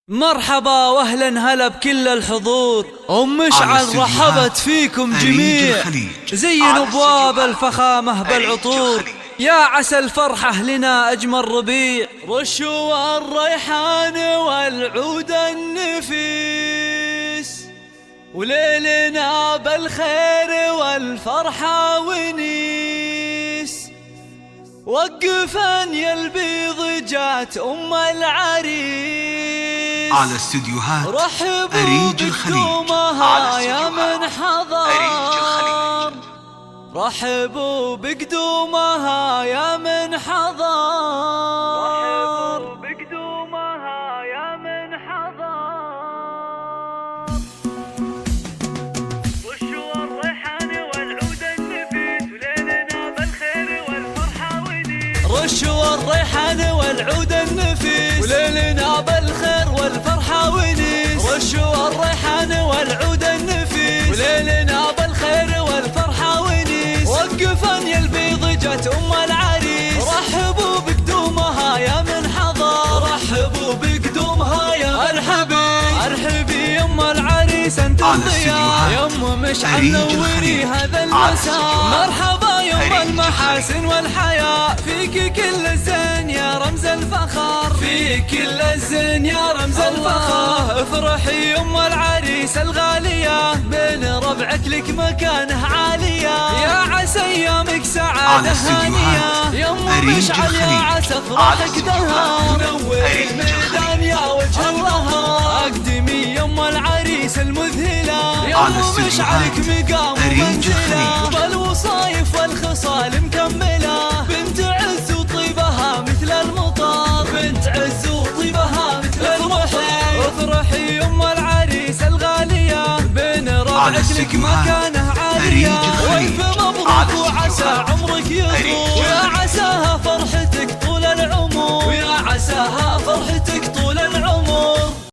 مرحبا واهلا هلا بكل الحضور. مشعل رحبت فيكم جميع، زينوا ابواب الفخامة بالعطور، يا عسى الفرحة لنا اجمل ربيع. رشوا الريحان والعود النفيس، وليلنا بالخير والفرحة ونيس. وقفن يا البيض جات ام العريس، على استديوهات أريج الخليج، يا من حضر. رحبوا بقدومها يا من حضر، رحبوا بقدومها يا من حضر. رشوا الريحان والعود النفيس، وليلنا بالخير والفرحة ونيس. رشوا الريحان والعود النفيس، وليلنا بالخير والفرحة ونيس. رشوا الريحان والعود النفيس، وليلنا بالخير والفرحة ونيس. وقفن يا البيض جات ام العريس، رحبوا بقدومها يا من حضر. رحبوا بقدومها يا مرحبي، ارحبي يا ام العريس انت الضياء، يا ام مشعل نوري هذا المساء. مرحبا يا ام المحاسن والحياء، فيك كل الزين يا رمز الفخر، فيك كل الزين يا رمز الفخر. افرحي يا ام العريس الغالية، بين ربعك لك مكانه عالية، يا عسى ايامك سعادة هانية. يا ام مشعل يا عسى افراحك دهر، نور الميدان يا وجه الله. اقدمي يا ام العريس المذهلة، يا ام مشعلك مقام ومنزلة، بالوصايف والخصال مكملة. بنت عز وطيبها مثل المطر، بنت عز وطيبها مثل المطر. افرحي يا ام العريس الغالية، بين ربعك لك مكانه عالية. والف مبروك وعسى عمرك يطول، ويا عساها فرحتك طول العمر، ويا عساها فرحتك